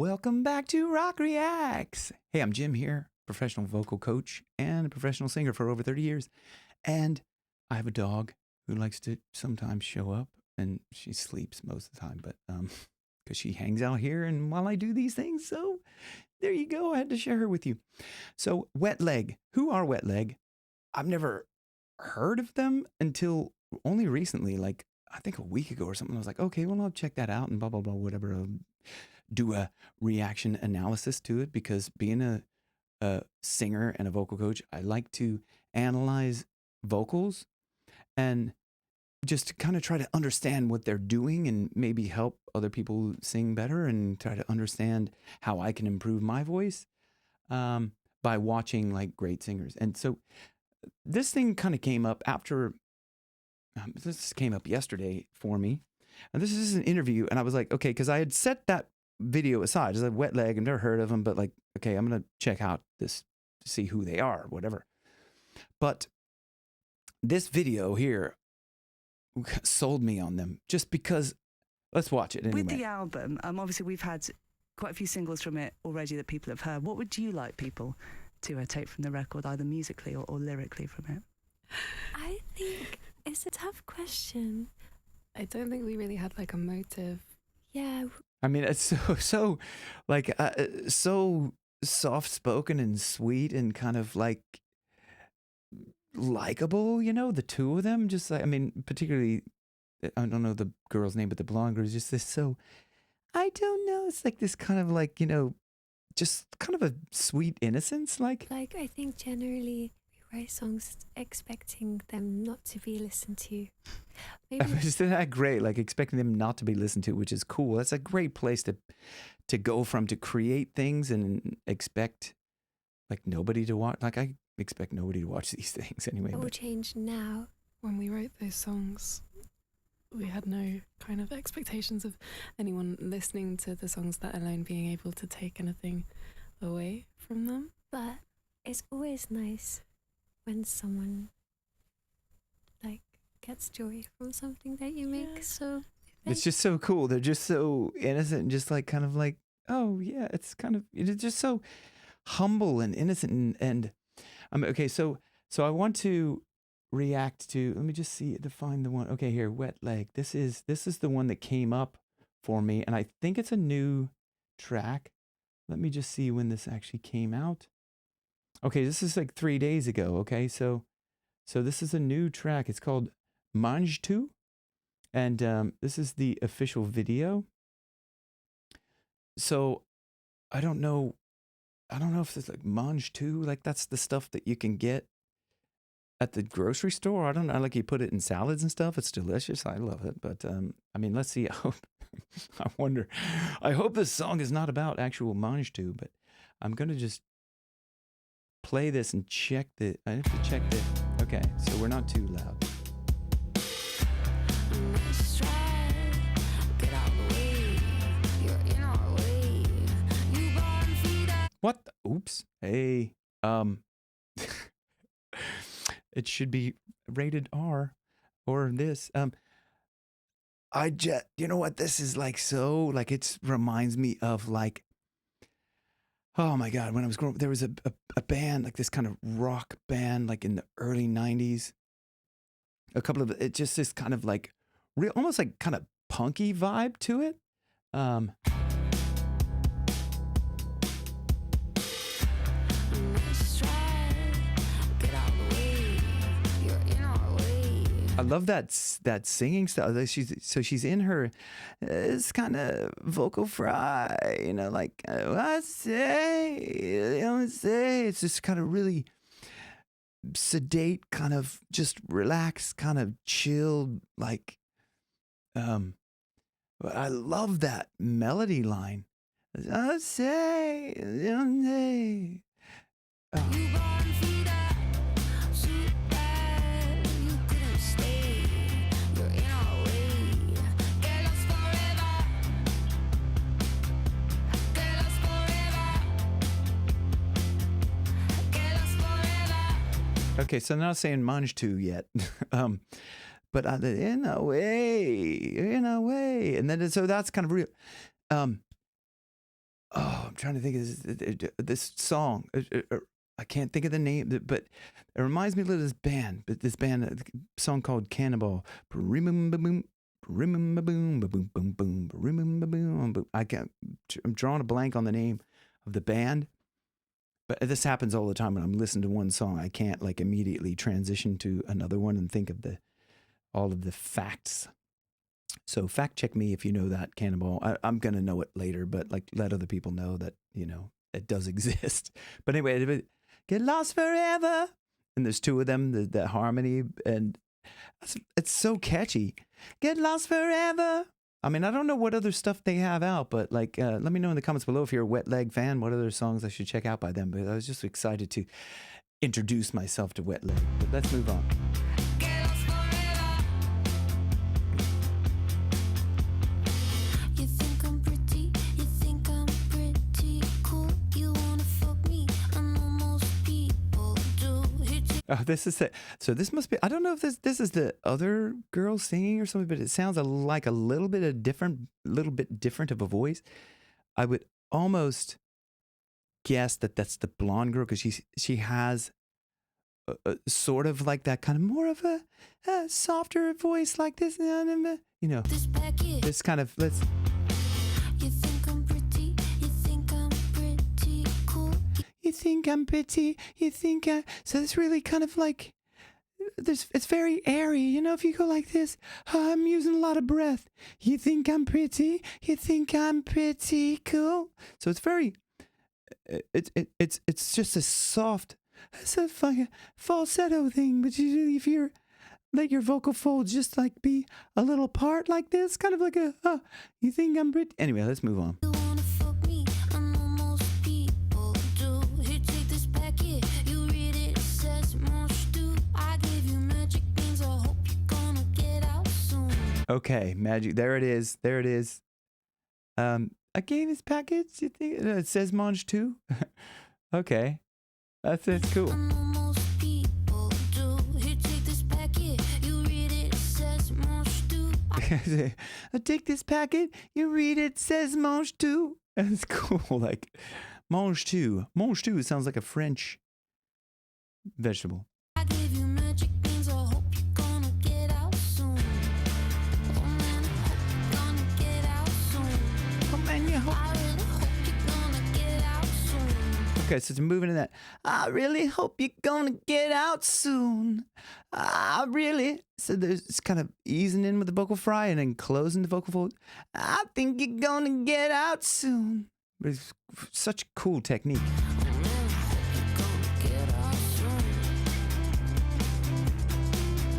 Welcome back to Rock Reacts. Hey, I'm Jim here, professional vocal coach and a professional singer for over 30 years. And I have a dog who likes to sometimes show up, and she sleeps most of the time, but because she hangs out here and while I do these things. So there you go. I had to share her with you. So Wet Leg. Who are Wet Leg? I've never heard of them until only recently, like I think a week ago or something. I was like, okay, well, I'll check that out and blah, blah, blah, whatever. I'll do a reaction analysis to it because being a singer and a vocal coach, I like to analyze vocals and just kind of try to understand what they're doing and maybe help other people sing better and try to understand how I can improve my voice by watching like great singers. And so this thing kind of came up after, this came up yesterday for me. And this is an interview. And I was like, okay, because I had set that video aside. It's like Wet Leg. I've never heard of them, but like, okay, I'm going to check out this to see who they are, whatever. But this video here sold me on them just because, let's watch it anyway. With the album, obviously we've had quite a few singles from it already that people have heard. What would you like people to take from the record, either musically or lyrically from it? I think it's a tough question. I don't think we really had like a motive. Yeah. I mean, it's so like so soft spoken and sweet and kind of like likable, you know, the two of them. Just like, I mean, particularly, I don't know the girl's name, but the blonde girl is just this I don't know. It's like this kind of like, you know, just kind of a sweet innocence. Like I think generally we write songs expecting them not to be listened to. Maybe isn't that great? Like expecting them not to be listened to, which is cool. That's a great place to go from, to create things and expect like nobody to watch. Like I expect nobody to watch these things anyway. it will change now. When we wrote those songs, we had no kind of expectations of anyone listening to the songs, that alone being able to take anything away from them. But it's always nice when someone like gets joy from something that you make. Yeah. So It's just so cool. They're just so innocent and just like kind of like, oh yeah, it's just so humble and innocent and okay. So I want to react to. Let me just see to find the one. Okay, here, Wet Leg. This is the one that came up for me, and I think it's a new track. Let me just see when this actually came out. Okay, this is like 3 days ago. Okay, so this is a new track. It's called Mangetout, and this is the official video. So I don't know if it's like Mangetout, like that's the stuff that you can get at the grocery store. I don't know, like you put it in salads and stuff. It's delicious. I love it. But I mean, let's see. I hope this song is not about actual Mangetout, but I'm gonna just play this and check the. I have to check the. Okay, so we're not too loud. What? Oops. Hey. It should be rated R or this. You know what? This is like so, like it reminds me of like, oh my God, when I was growing up, there was a band, like this kind of rock band, like in the early 90s. A couple of, it just this kind of like real, almost like kind of punky vibe to it. I love that singing style. She's in her, it's kind of vocal fry, you know, like I say. It's just kind of really sedate, kind of just relaxed, kind of chilled. Like, but I love that melody line. I say. Okay, so I'm not saying Mangetout yet, but in a way, and then so that's kind of real. trying to think of this song. I can't think of the name, but it reminds me a little of this band. But this band, a song called Cannonball. I'm drawing a blank on the name of the band. But this happens all the time when I'm listening to one song. I can't like immediately transition to another one and think of all of the facts. So fact check me if you know that Cannonball. I'm going to know it later, but like let other people know that, it does exist. But anyway, get lost forever. And there's two of them, the harmony, and it's so catchy. Get lost forever. I mean, I don't know what other stuff they have out, but like, let me know in the comments below if you're a Wet Leg fan, what other songs I should check out by them. But I was just excited to introduce myself to Wet Leg. But let's move on. Oh, this is it. So this must be, I don't know if this is the other girl singing or something, but it sounds like a little bit different of a voice. I would almost guess that that's the blonde girl because she has a sort of like that kind of more of a softer voice like this, this kind of, let's. You think I'm pretty, so it's really kind of like, it's very airy, if you go like this, I'm using a lot of breath. You think I'm pretty cool. So it's very, it's just a soft, it's a fucking falsetto thing, but if you're, let your vocal folds just like be a little part like this, kind of like you think I'm pretty. Anyway, let's move on. Okay, magic. There it is. I gave his package. You think it says Mange too? Okay, that's cool. I take this packet. You read it says Mange too. That's cool. Like Mange too. Mange too sounds like a French vegetable. Okay, so it's moving in that. I really hope you're gonna get out soon. So it's kind of easing in with the vocal fry and then closing the vocal fold. I think you're gonna get out soon. But it's such a cool technique.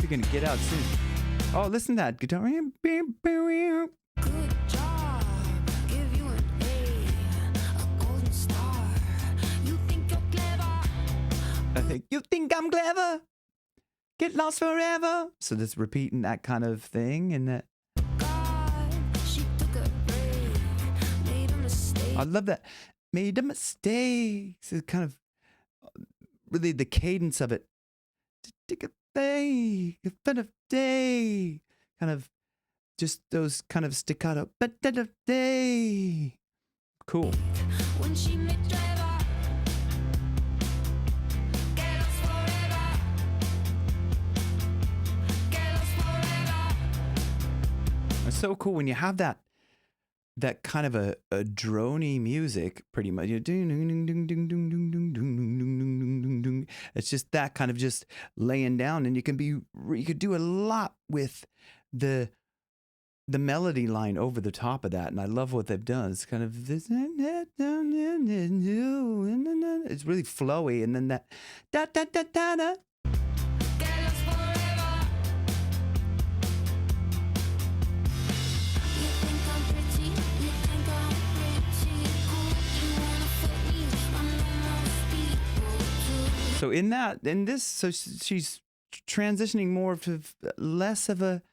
You're gonna get out soon. Oh, listen to that guitar. Good job. Give you an A golden star. You think you're clever. I think you think I'm clever. Get lost forever. So that's repeating that kind of thing and that. God, she took a break. Made a mistake. I love that. Made a mistake. So it's kind of really the cadence of it. Take a day, a bit of day. Kind of just those kind of staccato. But day. Cool. When she met driver. Get lost forever. Get lost forever. It's so cool when you have that kind of a droney music, pretty much. It's just that kind of just laying down, and you could do a lot with the melody line over the top of that, and I love what they've done. It's kind of this, it's really flowy, and then that da da da da da. Get lost forever. You think I'm pretty? You think I'm pretty cool? You wanna fuck me? I know most people do. So in this, so she's transitioning more to less of a.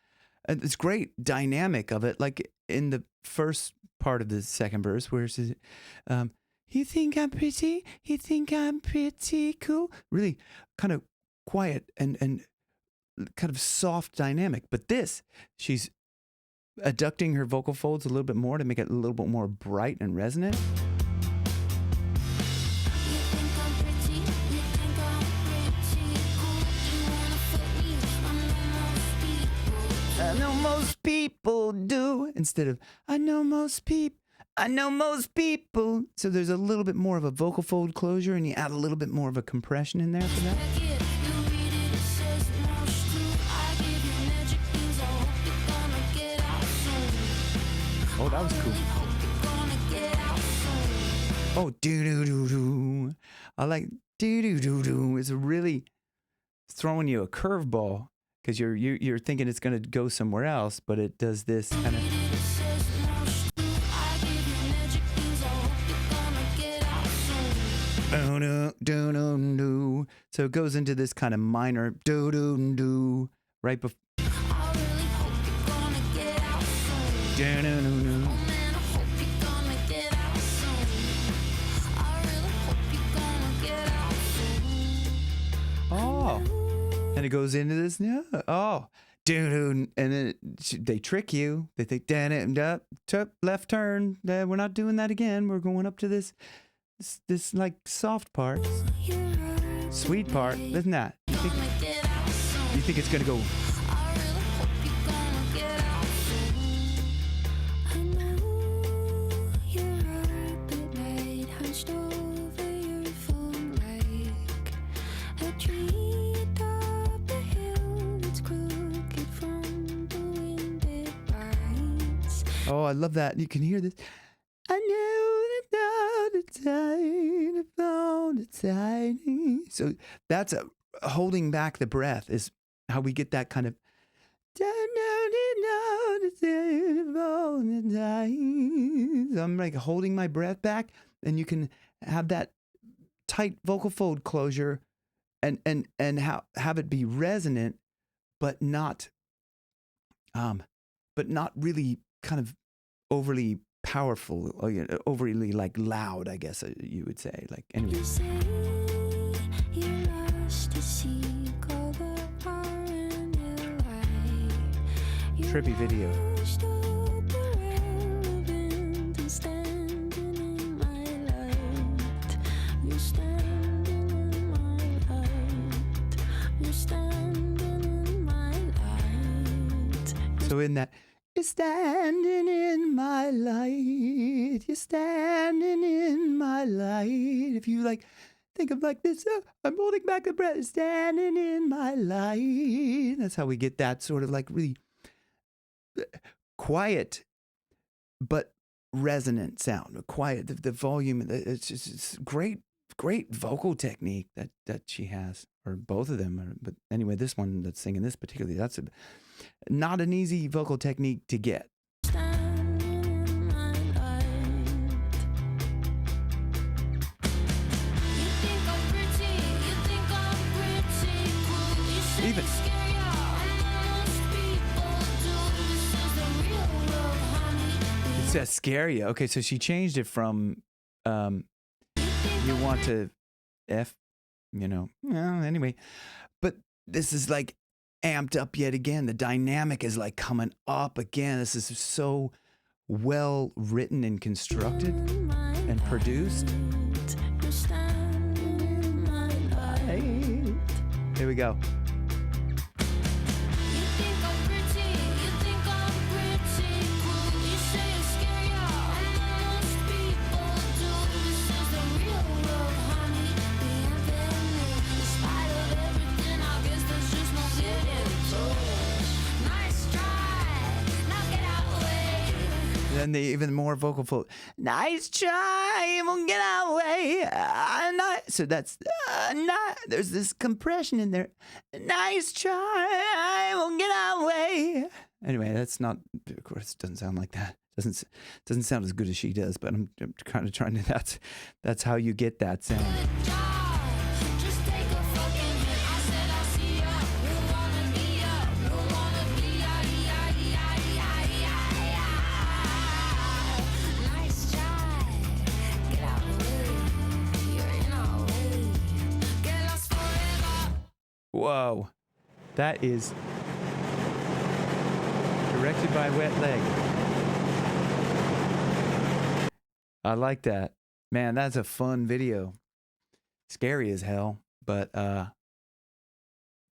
It's great dynamic of it, like in the first part of the second verse, where it's, you think I'm pretty? You think I'm pretty cool? Really kind of quiet and kind of soft dynamic. But this, she's adducting her vocal folds a little bit more to make it a little bit more bright and resonant. I know most people do, instead of I know most people. So there's a little bit more of a vocal fold closure, and you add a little bit more of a compression in there for that. Oh, that was cool. Oh, do-do-do-do. I like do-do-do-do. It's really throwing you a curveball because you're thinking it's going to go somewhere else, but it does this kind of. Do-do-do-do. So it goes into this kind of minor do-do-do right before. Do-do-do-do. Oh, and it goes into this. Yeah. Oh, dude, and then they trick you. They think, left turn. We're not doing that again. We're going up to this like soft part, sweet part. Isn't that? You think it's gonna go? Oh, I love that. You can hear this. I knew the tiny. So that's holding back the breath is how we get that kind of. So I'm like holding my breath back, and you can have that tight vocal fold closure, and have it be resonant, but not really kind of overly powerful, or overly like loud, I guess you would say. Like anyway. Trippy video. So in that, you're standing in my light. You're standing in my light. If you like, think of like this. I'm holding back the breath. Standing in my light. That's how we get that sort of like really quiet, but resonant sound. Quiet. The volume. It's great vocal technique that she has, or both of them. But anyway, this one that's singing this particularly, that's not an easy vocal technique to get. Even. It says scary. Okay, so she changed it from you want to well, anyway. But this is like amped up yet again. The dynamic is like coming up again. This is so well written and constructed and produced. Here we go. Then the even more vocal fold. Nice try, won't get our way. So that's there's this compression in there. Nice try, won't get our way. Anyway, that's not. Of course, it doesn't sound like that. Doesn't sound as good as she does. But I'm kind of trying to. That's how you get that sound. Whoa, that is directed by Wet Leg. I like that. Man, that's a fun video. Scary as hell, but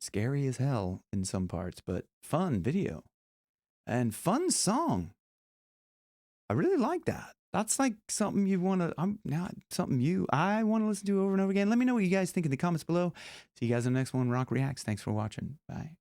scary as hell in some parts, but fun video. and fun song. I really like that. That's like something you want to, I want to listen to over and over again. Let me know what you guys think in the comments below. See you guys in the next one, Rock Reacts. Thanks for watching. Bye.